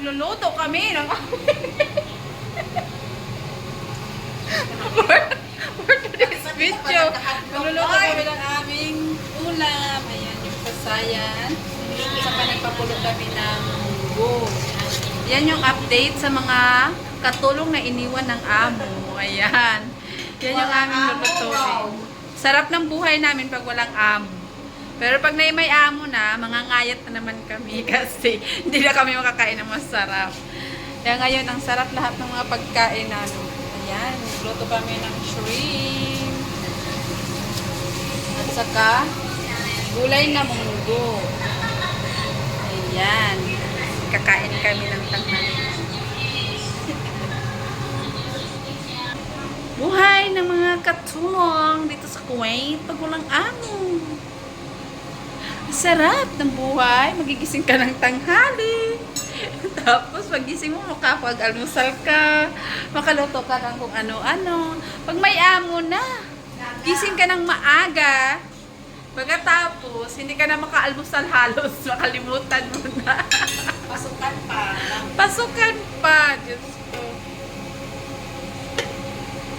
magluluto kami ng for today's video. Magluluto kami ng aming ulam. Ayan yung kasayan. Saka nagpapulo kami ng munggo. Yan yung update sa mga katulong na iniwan ng amo. Ayan. Yan yung aming lulutuin. Sarap ng buhay namin pag walang amo. Pero pag may amo na, mangangayat na naman kami kasi hindi na kami makakain ng masarap. Kaya ngayon, ang sarap lahat ng mga pagkain namin. Ayan, nagluto kami ng shrimp. At saka, gulay na munggo. Ayan. Kakain kami ng tanghali. Buhay ng mga katulong dito sa Kuwait pag walang amo. Sarap ng buhay. Magigising ka ng tanghali. Tapos pagising mo, makapag-almusal ka. Makaluto ka ng kung ano-ano. Pag may amo na, gising ka ng maaga. Pagkatapos, hindi ka na makaalmusal halos. Makalimutan mo na. Pasukan pa. Pasukan pa. Diyos ko.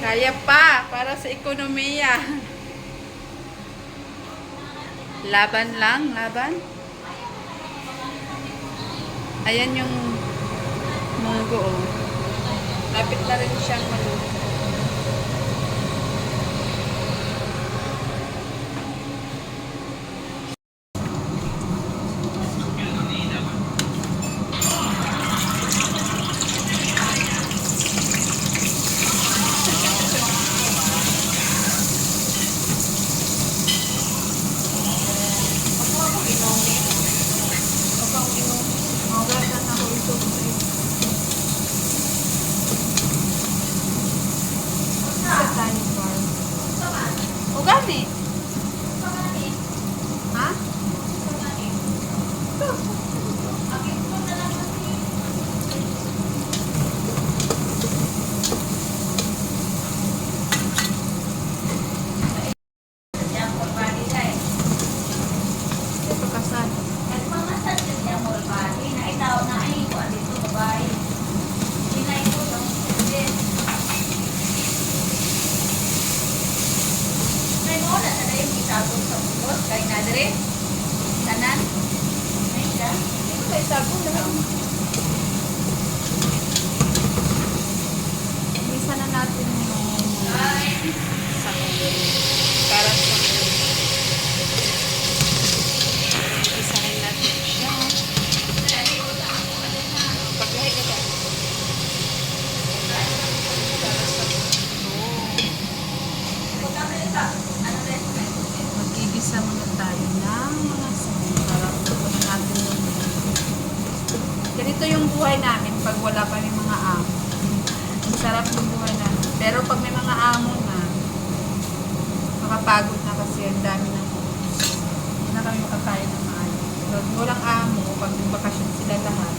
Kaya pa, para sa ekonomiya. Laban lang, laban. Ayan yung munggo. Oh. Lapit na rin siyang maluto. Ugani. Ha? Ito kasal. Kay Nadre? Kanan? May ka? Ito may sabon lang. Isa na natin yung sabon. Para sa isahin natin siya. Paglahi ka dyan. Para sa magigisa muna tayo ng mga sabon para tutunan natin yung ganito yung buhay namin pag wala pa may mga amo. Ang sarap ng buhay namin. Pero pag may mga amo na, makapagod na kasi ang dami ng hindi na kami makakain ng maayos. Pag walang amo, pag bakasyon sila lahat,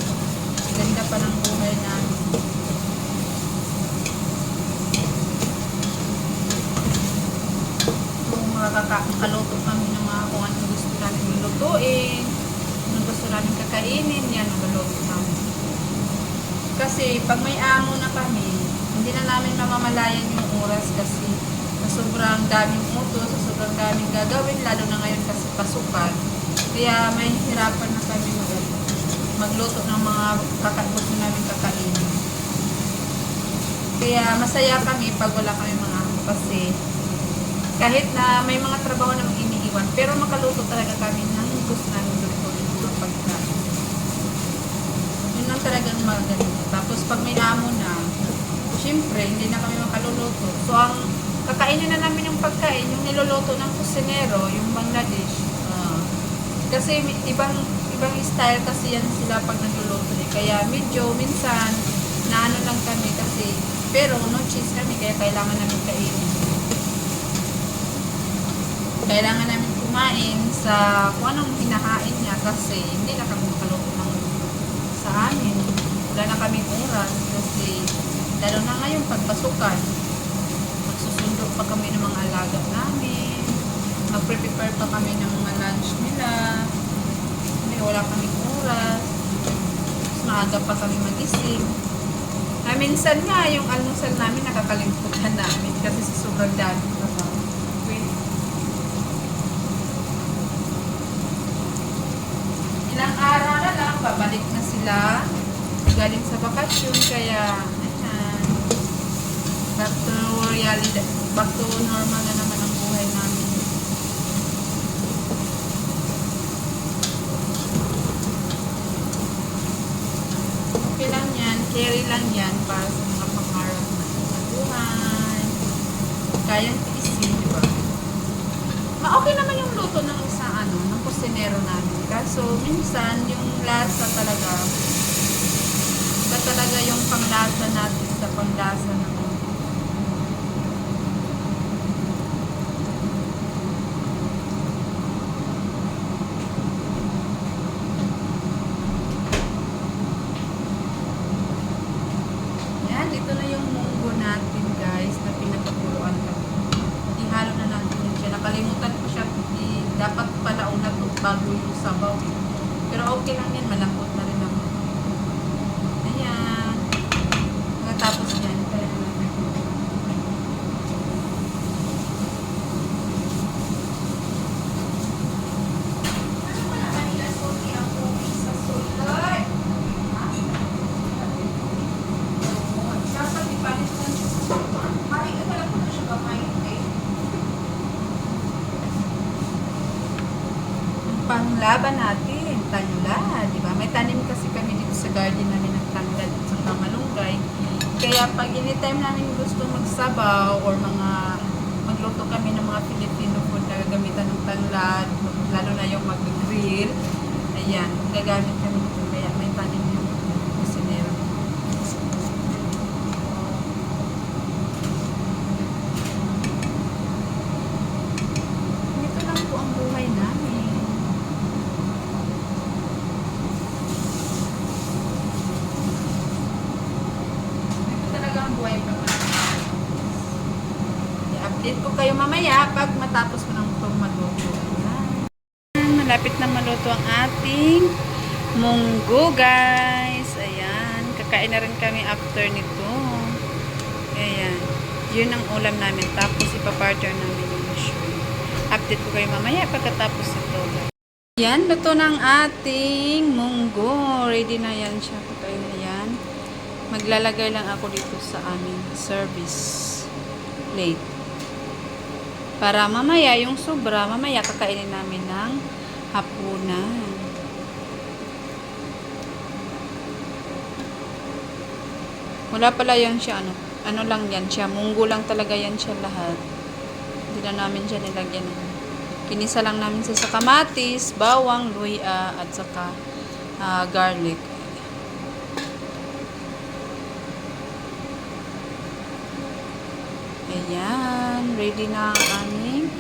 ganda pa ng buhay namin. Makakaluto kami ng mga kung anong gusto namin lutuin, anong gusto namin kakainin, yan ang luto namin. Kasi pag may amo na kami, hindi na namin mamamalayan yung oras kasi sa sobrang daming utos, sa sobrang daming gagawin, lalo na ngayon kasi pasukan. Kaya may hirapan na kami magluto ng mga gusto namin kakainin. Kaya masaya kami pag wala kami mga amo kasi kahit na may mga trabaho na iniiwan, pero makaluto talaga kami ng gusto namin lutuin ng mga pagkain. Yun lang talagang maganda. Tapos pag may amo na, syempre, hindi na kami makaluluto. So, ang kakainin na namin yung pagkain, yung niluluto ng kusinero, yung Bangladesh. Kasi ibang style kasi yan sila pag nagluluto. Kaya medyo, minsan, naano lang kami kasi, pero no cheese kami, kaya kailangan namin kainin. Kailangan namin kumain sa kung anong hinahain niya kasi hindi na kami makaluto ng sa amin. Wala na kaming oras kasi lalo na ngayon pagpasukan, magsusundo pa kami ng mga alaga namin, magprepare pa kami ng mga lunch nila, hindi wala kaming oras. Mas maaga pa kami magising. Minsan nga, yung almusal namin nakakalimutan namin kasi sa sobrang dami na. Ilang araw na lang, babalik na sila galing sa bakasyon, kaya ayan, back to reality, back to normal na naman ang buhay namin. Okay lang yan, carry lang yan para sa mga pangarap natin sa buhay. Kayang tiisin, di ba? Okay naman yung luto ng isang ng kusinero namin. Kaso minsan yung lasa talaga, iba talaga yung panglasa natin sa panglasa ng yan, ito na yung munggo natin guys na pinagpakuloan kami. Ihalo na natin yun siya. Nakalimutan ko siya, dapat pala unat bago yung sabaw. Pero okay lang yan, malambot na rin naman. Ayan. Pagkatapos yan, kaya natin. Ano pala kanila sorry ang cooking sa solar? Sasabi pa rin sa Mari ka pala po na siya gamay. panglaban natin, tanula, di ba? May tanim kasi kami dito sa garden namin ng tanglad at saka malunggay. Kaya pag anytime namin gusto magsabaw or magluto kami ng mga Filipino food na gagamitan ng tanglad, lalo na yung mag-grill, ayan, gagamit kami dito. Kaya may tanim yung kusinero. Ito lang po ang buhay namin. Ang buhay pa man. I-update ko kayo mamaya pag matapos ko ng itong maluto. Malapit na maluto ang ating munggo guys. Ayan. Kakain na rin kami after nito. Ayan. Yun ang ulam namin. Tapos ipapartner namin yung shrimp. Update ko kayo mamaya pagkatapos ito. Ayan. Luto ng ating munggo. Ready na yan siya. Kakain na yan. Maglalagay lang ako dito sa aming service plate. Para mamaya, yung sobra, mamaya kakainin namin ng hapunan. Wala pala yan siya, ano lang yan siya, munggo lang talaga yan siya lahat. Hindi na namin siya nilagyan. Kinisa lang namin sa kamatis, bawang, luya, at saka garlic. Ayan, ready na ang aming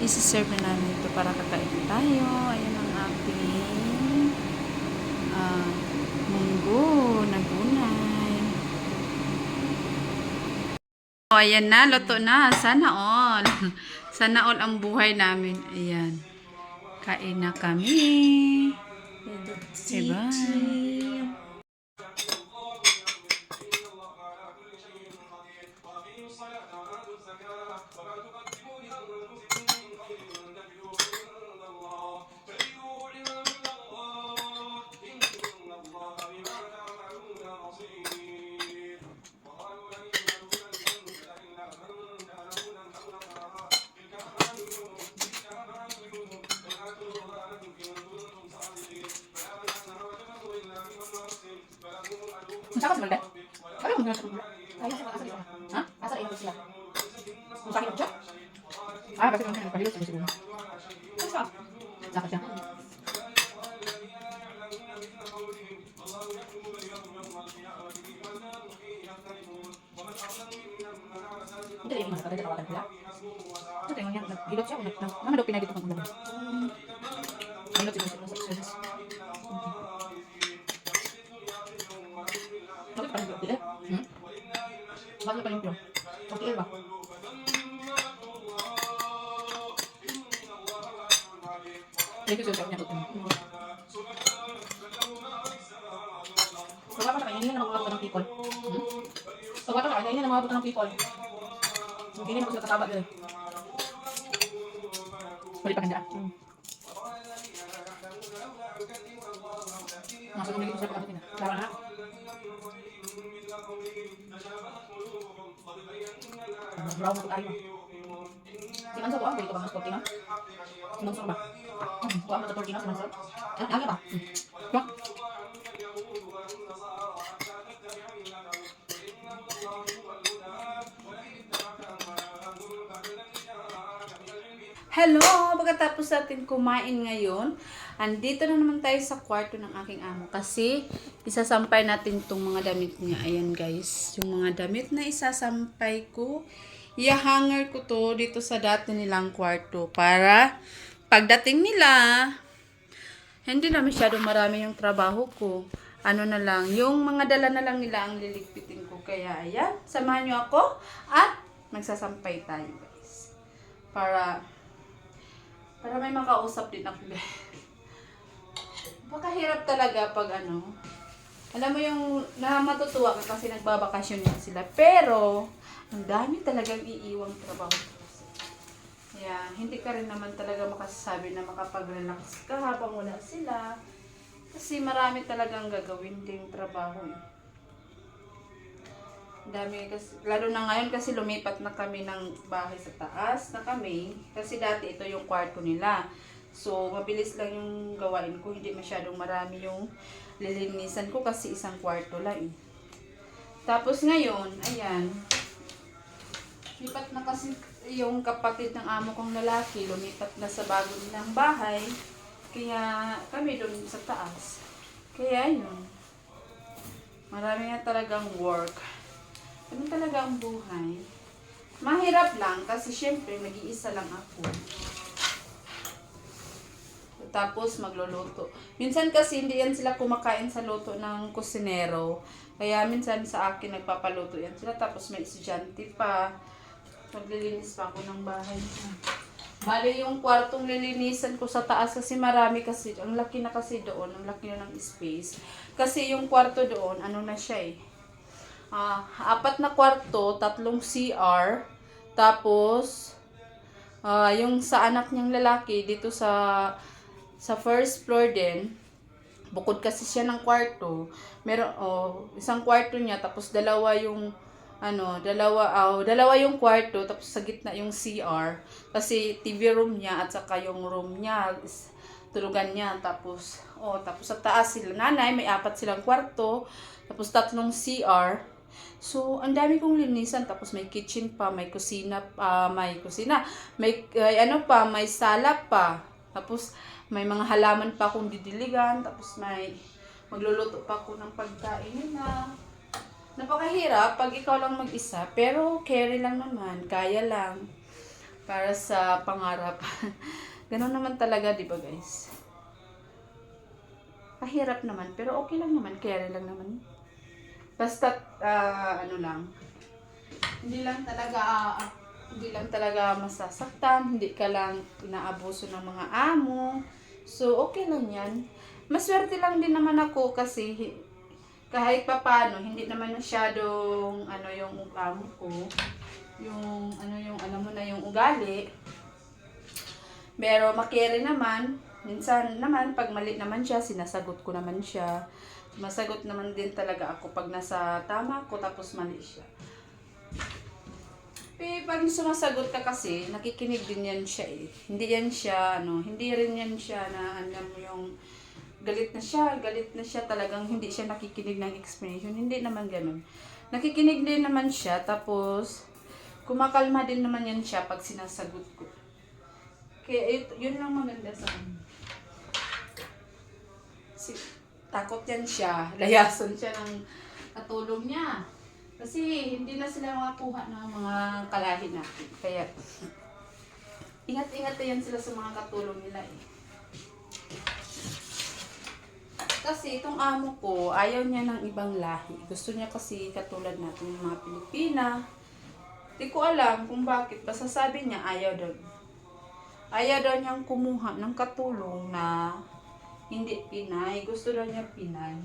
isi-serve na namin ito para kakain tayo. Ayan ang ating munggo na gulay. Ayan na, luto na. Sana all. Sana all ang buhay namin. Ayan. Kain na kami. Bye-bye. Masakit sebenarnya. Ada mungkin masuk. Ayah sama asal. Hah? Asal itu sih. Masakit aja. Ah, pasti mungkin pasti itu sih. Sakit ya. Itu yang mana kata kawan dia. Itu yang hidup siapa nak? Mana dok pindah gitu kan udah. Hidup itu sih. Bakit pa rin pila? Bakit pa rin pila? Okay ba? Thank you so much. Kainin na mga buto ng people. Pag bata ka, kainin na mga buto ng people. Hindi na sila tataba din. Balik pa kanya. Masuk dito sa pagkain na. Tara na. Brown na tayo. Sinansa ko ang dito ba mas tortilla? Sinansa ba? Kuha mo sa tortilla sinansa? Ano ba? Kuha. Hello! Pagkatapos natin kumain ngayon, andito na naman tayo sa kwarto ng aking amo. Kasi, isasampay natin itong mga damit niya. Ayan guys, yung mga damit na isasampay ko, i-hanger ko to dito sa dati nilang kwarto. Para, pagdating nila, hindi na masyadong marami yung trabaho ko. Ano na lang, yung mga dala na lang nila ang liligpitin ko. Kaya, ayan, samahan nyo ako at magsasampay tayo guys. Para may makausap din ako. Napakahirap talaga pag ano. Alam mo yung matutuwa ka kasi nagbabakasyon yan sila. Pero, ang dami talagang iiwang trabaho. Kaya, hindi ka rin naman talaga makasasabi na makapag-relax ka habang wala sila. Kasi marami talagang gagawin ding trabaho. Dami kasi, lalo na ngayon kasi lumipat na kami ng bahay sa taas na kami. Kasi dati ito yung kwarto nila. So, mabilis lang yung gawain ko. Hindi masyadong marami yung lilinisan ko kasi isang kwarto lang. Tapos ngayon, ayan. Lipat na kasi yung kapatid ng amo kong lalaki. Lumipat na sa bago nilang bahay. Kaya kami doon sa taas. Kaya yun. Marami na talagang work. Ano talaga ang buhay? Mahirap lang kasi syempre mag-iisa lang ako. Tapos magluluto. Minsan kasi hindi yan sila kumakain sa luto ng kusinero. Kaya minsan sa akin nagpapaluto yan sila. Tapos may estudyante pa. Maglilinis pa ako ng bahay. Bali yung kwartong lilinisan ko sa taas kasi marami kasi. Ang laki na kasi doon. Ang laki na ng space. Kasi yung kwarto doon, ano na siya eh. 4 na kwarto, 3 CR, tapos yung sa anak niyang lalaki dito sa first floor din, bukod kasi siya ng kwarto, meron isang kwarto niya tapos dalawa yung dalawa yung kwarto tapos sa gitna yung CR kasi TV room niya at saka yung room niya tulugan niya tapos sa taas sila nanay may 4 silang kwarto tapos 3 CR. So, ang dami kong linisan. Tapos may kitchen pa, may kusina pa, may sala pa. Tapos may mga halaman pa akong didiligan. Tapos may magluluto pa ako ng pagkain nila. Napakahirap pag ikaw lang mag-isa. Pero carry lang naman, kaya lang. Para sa pangarap. Ganun naman talaga, di ba guys? Kahirap naman, pero okay lang naman, carry lang naman. Basta hindi lang talaga masasaktan, hindi ka lang inaabuso ng mga amo. So okay lang 'yan. Maswerte lang din naman ako kasi kahit papaano hindi naman masyadong yung amo ko. Yung alam mo na yung ugali. Pero makere naman. Minsan naman pag mali naman siya, sinasagot ko naman siya. Masagot naman din talaga ako pag nasa tama ko tapos mali siya. Pag sumasagot ka kasi, nakikinig din yan siya eh. Hindi rin yan siya na mo yung galit na siya talagang hindi siya nakikinig ng explanation. Hindi naman ganun. Nakikinig din naman siya tapos kumakalma din naman yan siya pag sinasagot ko. Kaya yun lang maganda sa akin. Takot yan siya. Layason siya ng katulong niya. Kasi hindi na sila makakuha ng mga kalahi natin. Kaya, ingat-ingat yan sila sa mga katulong nila eh. Kasi itong amo ko, ayaw niya ng ibang lahi. Gusto niya kasi katulad natin ng mga Pilipina. Di ko alam kung bakit. Basta sabi niya, ayaw daw. Ayaw daw niyang kumuha ng katulong na hindi Pinay. Gusto daw niya Pinay.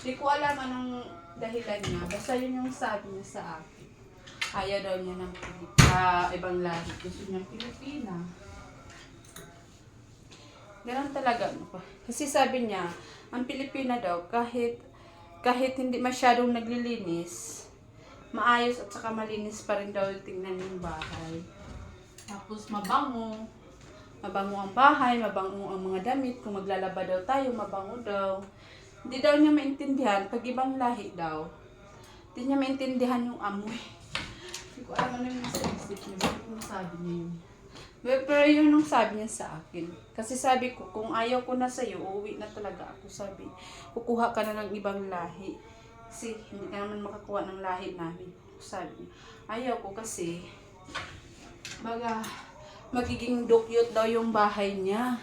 Hindi ko alam anong dahilan niya. Basta yun yung sabi niya sa akin. Ayaw daw niya ng ibang lahi. Gusto niya Pilipina. Ganun talaga. Kasi sabi niya, ang Pilipina daw, kahit hindi masyadong naglilinis, maayos at saka malinis pa rin daw yung tingnan yung bahay. Tapos mabango ang bahay, mabango ang mga damit. Kung maglalaba daw tayo, mabango daw. Hindi daw niya maintindihan, pag ibang lahi daw, hindi niya maintindihan yung amoy. Hindi ko alam ano yung nasa isip niya, kung sabi niya yun. Pero yun yung sabi niya sa akin. Kasi sabi ko, kung ayaw ko na sa'yo, uuwi na talaga ako. Sabi, kukuha ka na ng ibang lahi. Kasi hindi ka naman makakuha ng lahi namin. Sabi niya, ayaw ko kasi, magiging dukyot daw yung bahay niya.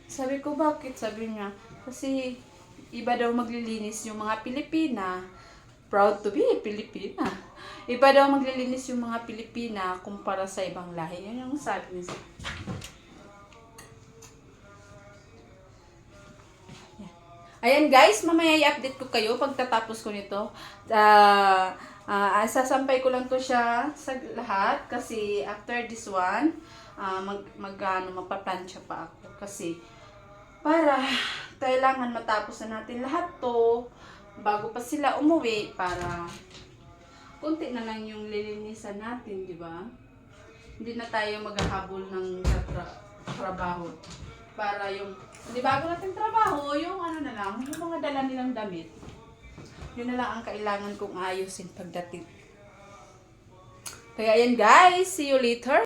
Sabi ko, bakit? Sabi niya, kasi iba daw maglilinis yung mga Pilipina. Proud to be Pilipina. Iba daw maglilinis yung mga Pilipina kumpara sa ibang lahi. Yun yung sabi niya. Ayan guys, mamaya i-update ko kayo pagtatapos ko nito. Sasampay ko lang to siya sa lahat kasi after this one, mapaplansya pa ako kasi para kailangan matapos na natin lahat to bago pa sila umuwi para kunti na lang yung lilinisan natin, di ba? Hindi na tayo maghahabol ng trabaho. Para yung, hindi bago natin trabaho, yung ano na lang, yung mga dala nilang damit. Yun na lang ang kailangan kong ayusin pagdating. Kaya yan guys, see you later.